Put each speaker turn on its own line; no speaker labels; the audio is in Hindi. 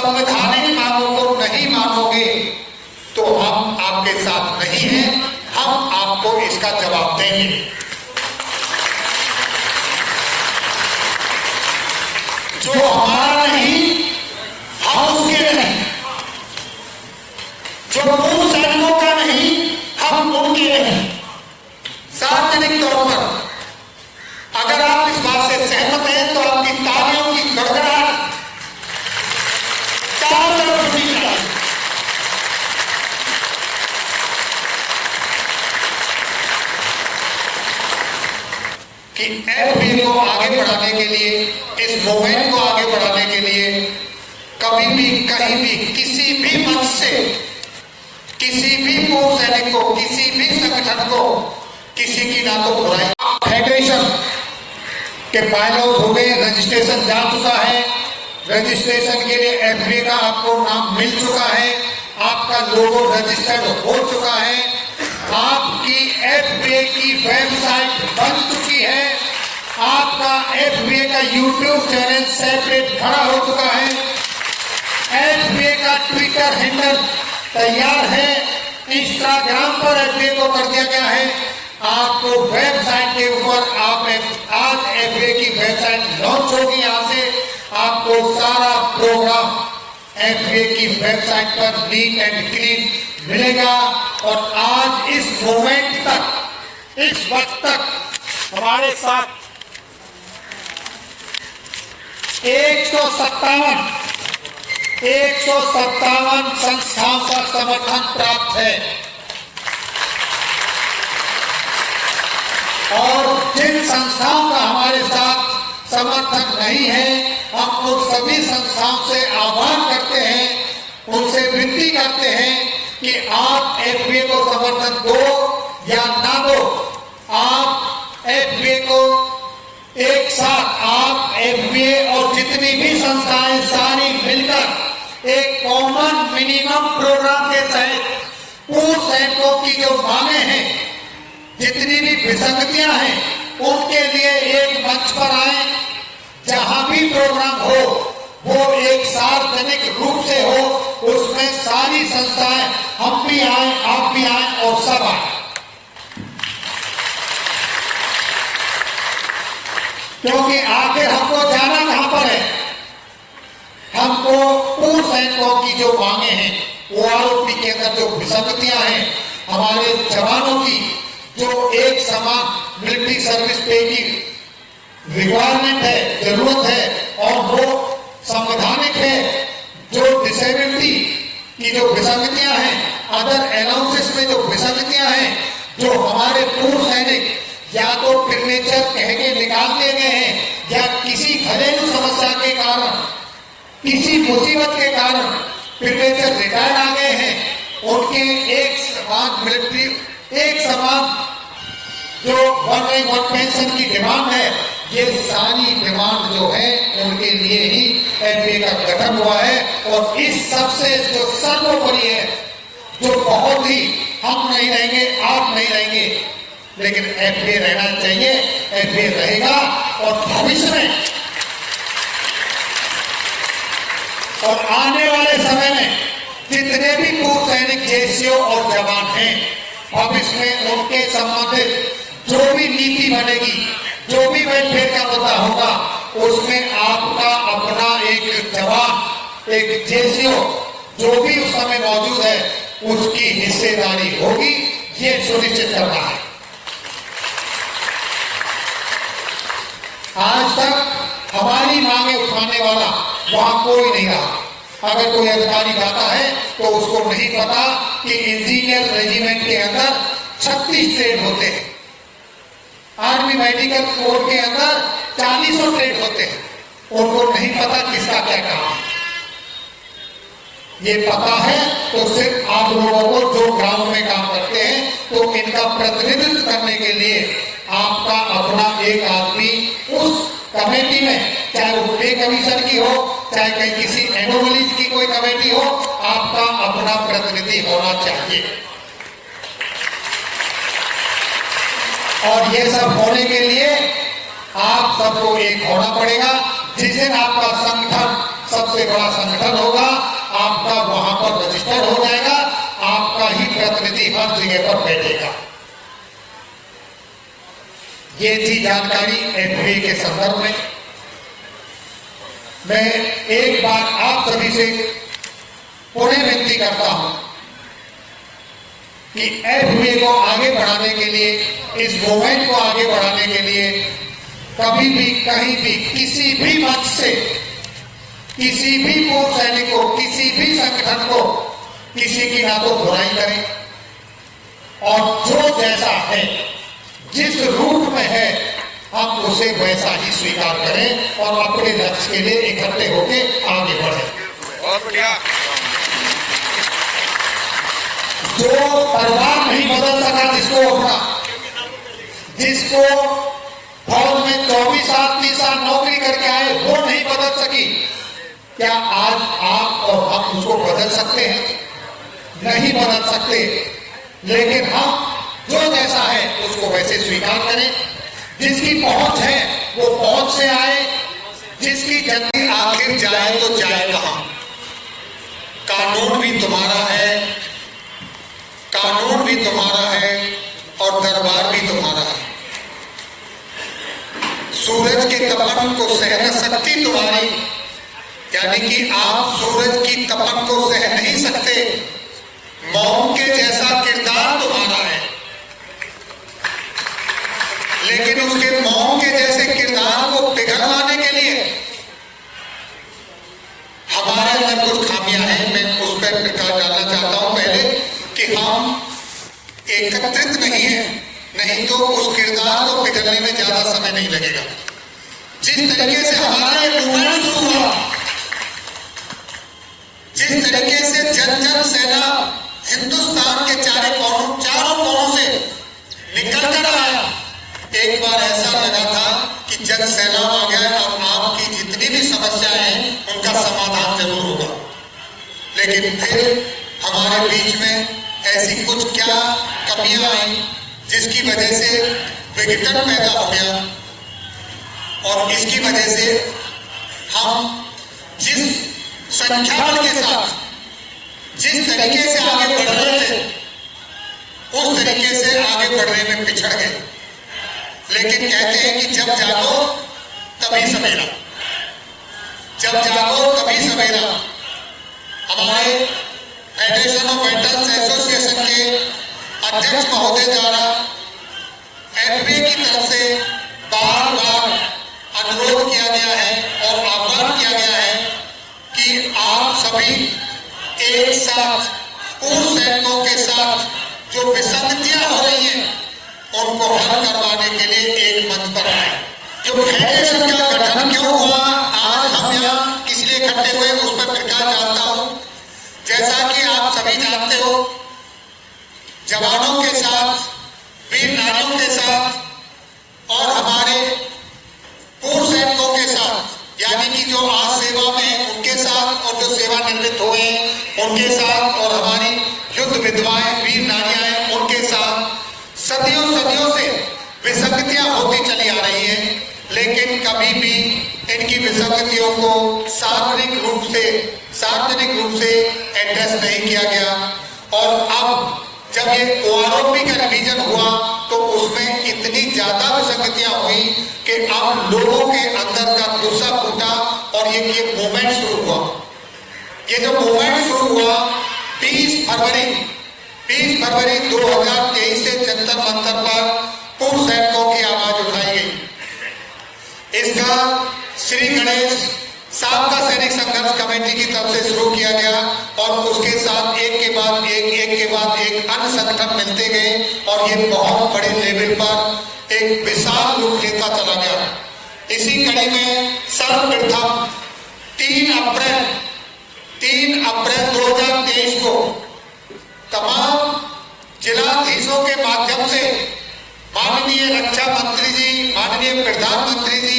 संवैधानिक मांगों को नहीं मानोगे तो हम आपके साथ नहीं हैं, हम आपको इसका जवाब देंगे। जो हमारा नहीं हम उसके नहीं, जो पूर्व सैनिकों का नहीं हम उनके नहीं। सार्वजनिक तौर पर अगर आप इस बात से सहमत हैं तो आपकी तालियों की गड़गड़ाहट चारों तरफ होनी चाहिए। कि एफबीए को आगे बढ़ाने के लिए, इस मूवमेंट को आगे बढ़ाने के लिए कभी भी कहीं भी किसी भी मंच से किसी भी पूर्व सैनिक को, किसी भी संगठन को किसी की ना तो बुराई। फेडरेशन के पायलट हो गए, रजिस्ट्रेशन जा चुका है, रजिस्ट्रेशन के लिए एफबीए का आपको नाम मिल चुका है, आपका लोगो रजिस्टर्ड हो चुका है, आपकी एफबीए की वेबसाइट बन चुकी है, आपका एफबीए का यूट्यूब चैनल सेपरेट खड़ा हो चुका है, एफबीए का ट्विटर हैंडल तैयार है, इंस्टाग्राम पर एफबीए को कर दिया गया है। आपको वेबसाइट के ऊपर आप आज एफबीए की वेबसाइट लॉन्च होगी। यहाँ से आपको सारा प्रोग्राम एफबीए की वेबसाइट पर नीट एंड क्लीन मिलेगा। और आज इस मोमेंट तक, इस वक्त तक हमारे साथ 157 संस्थाओं का समर्थन प्राप्त है। और जिन संस्थाओं का हमारे साथ समर्थन नहीं है, हम उन सभी संस्थाओं से आह्वान करते हैं, उनसे विनती करते हैं कि आप एफबीए को समर्थन दो या ना दो, आप एफबीए को एक साथ, आप एफबीए और जितनी भी संस्थाएं सारी मिलकर एक कॉमन मिनिमम प्रोग्राम के तहत पूर्व सैनिकों की जो मांगे हैं, जितनी भी विसंगतियां हैं, उनके लिए एक मंच पर आए। जहां भी प्रोग्राम हो वो एक सार्वजनिक रूप से हो, उसमें सारी संस्थाएं, हम भी आए, आप भी आए और सब आए। क्योंकि आखिर हमको जाना कहां पर है? हमको पूर्व सैनिकों की जो मांगे हैं, वो आरोपी के अंदर जो विसंगतियां हैं, हमारे जवानों की जो एक समान मिलिट्री सर्विस पे की रिक्वायरमेंट है, जरूरत है, और वो संवैधानिक है, जो डिसेबिलिटी की जो विसंगतियां हैं, अदर अलाउंसेस में जो विसंगतियां हैं, जो हमारे पूर्व सैनिक या तो प्रिविलेजर कह के निकाल दिए गए हैं या किसी घरेलू समस्या के कारण, किसी मुसीबत के कारण प्रिविलेजर रिटायर्ड आ गए हैं, उनके एक समान मिलिट्री, एक समान जो वन रैंक वन पेंशन की डिमांड है, ये सारी डिमांड जो है उनके लिए ही एफबीए का गठन हुआ है। और इस सबसे जो सर्वोपरि है, जो बहुत ही, हम नहीं रहेंगे, आप नहीं रहेंगे, लेकिन एफबीए रहना चाहिए, एफबीए रहेगा। और भविष्य में और आने वाले समय में जितने भी पूर्व सैनिक जेसीओ और जवान हैं, भविष्य में उनके संबंधित जो भी नीति बनेगी, जो भी वेलफेयर का मुद्दा होगा, उसमें आपका अपना एक जवान, एक जेसीओ जो भी उस समय मौजूद है, उसकी हिस्सेदारी होगी, ये सुनिश्चित करना है। आज तक हमारी मांगे उठाने वाला वहां कोई नहीं रहा। अगर कोई अधिकारी जाता है तो उसको नहीं पता कि इंजीनियर रेजिमेंट के अंदर 36 ट्रेड होते हैं, आर्मी मेडिकल कोर के अंदर 40 ट्रेड होते हैं, उनको नहीं पता किसका क्या काम है। ये पता है तो सिर्फ आप लोगों को जो ग्राउंड में काम करते हैं, तो इनका प्रतिनिधित्व करने के लिए आपका अपना एक आदमी उस कमेटी में, चाहे वो पे कमीशन की हो, चाहे कहीं किसी एनोमलीज की कोई कमेटी हो, आपका अपना प्रतिनिधि होना चाहिए। और ये सब होने के लिए आप सबको एक होना पड़ेगा। जिस दिन आपका संगठन सबसे सबसे बड़ा संगठन होगा, आपका वहां पर रजिस्टर हो जाएगा, आपका ही प्रतिनिधि हर जगह पर बैठेगा। ये थी जानकारी एफबीए के संदर्भ में। मैं एक बार आप सभी से पुनः विनती करता हूं कि एफबीए को आगे बढ़ाने के लिए, इस मूवमेंट को आगे बढ़ाने के लिए कभी भी कहीं भी किसी भी मंच से किसी भी पूर्व सैनिक को, किसी भी संगठन को किसी की ना तो बुराई करें, और जो जैसा है, जिस रूप में है, हम उसे वैसा ही स्वीकार करें और अपने लक्ष्य के लिए इकट्ठे होकर आगे बढ़ें।
बहुत बढ़िया।
जो परिवार नहीं बदल सका, जिसको फौज में 24 साल 30 साल नौकरी करके आए, वो नहीं बदल सकी, क्या आज आप और हम उसको बदल सकते हैं? नहीं बदल सकते। लेकिन हम जो जैसा है उसको वैसे स्वीकार करें। जिसकी पहुंच है वो पहुंच से आए, जिसकी जल्दी आखिर जाए तो जाए कहां? कानून भी तुम्हारा है, कानून भी तुम्हारा है और दरबार भी तुम्हारा है। सूरज के तपन को सहन शक्ति तुम्हारी, यानी कि आप सूरज की तपन को सह नहीं सकते। मौन के जैसा किरदार तुम्हारा है, लेकिन उसके मौन के जैसे किरदार को पिघलवाने के लिए हमारे अंदर कुछ खामियां हैं। मैं उस पर प्रकाश डालना चाहता हूं पहले कि हम एकत्रित नहीं है, नहीं तो उस किरदार को पिघलने में ज्यादा समय नहीं लगेगा। जिस तरीके से हमारा मूवमेंट शुरू हुआ, जिस तरीके से जन जन सेना हिंदुस्तान के चारों कोनों से निकल कर आया, एक बार ऐसा लगा था कि जन सेना आ गया, अब आपकी जितनी भी समस्याएं हैं उनका समाधान जरूर होगा। लेकिन फिर हमारे बीच में ऐसी कुछ क्या कमियां आई जिसकी वजह से विघटन पैदा हो गया, और इसकी वजह से हम जिस संख्या बल के साथ जिस तरीके से आगे बढ़ रहे थे, उस तरीके से आगे बढ़ने में पिछड़ गए। लेकिन कहते हैं कि जब जागो तभी सवेरा, जब जागो तभी सवेरा। हमारे फेडरेशन ऑफ वेटरन्स एसोसिएशन के अध्यक्ष महोदय द्वारा एफबीए की तरफ से बार बार अनुरोध किया गया है और आह्वान किया गया है कि आप सभी एक साथ पूर्व सैनिकों के साथ जो विसंगतियां हो रही हैं उनको हल करवाने के लिए एक मंच पर आए। जो फेडरेशन का गठन क्यों हुआ, आज हम यहाँ इसलिए इकट्ठे हुए, उस पर प्रकाश डालता हूँ। जैसा कि आप सभी जानते हो, जवानों के साथ, वीर नारियों के साथ और हमारे पूर्व सैनिकों के साथ, यानी कि जो आज सेवा में है उनके साथ और जो सेवानिवृत्त हुए उनके साथ और हमारी युद्ध विधवाएं वीर नारियां हैं उनके साथ सदियों से विसंगतियां होती चली आ रही हैं। लेकिन कभी भी इनकी विसंगतियों को सार्वजनिक रूप से एड्रेस नहीं किया गया। और अब जब ये ओआरओपी का रिवीजन हुआ तो उसमें इतनी ज्यादा विसंगतियां हुई कि अब लोगों के अंदर का गुस्सा फूटा और ये मूवमेंट शुरू हुआ। ये जो मूवमेंट शुरू हुआ 30 फरवरी 2023 से जंतर मंतर पर पूर्व सैनिकों की आवाज उठाई गई। इसका श्री गणेश साबका सैनिक संघर्ष कमेटी की तरफ से शुरू किया गया और उसके साथ एक के बाद एक अन्य संगठन मिलते गए और ये बहुत बड़े लेवल पर एक विशाल रूप लेता चला गया। इसी कड़ी में सर्वप्रथम 3 अप्रैल 2023 को तमाम जिलाधीशों के माध्यम से माननीय रक्षा मंत्री जी, माननीय प्रधानमंत्री जी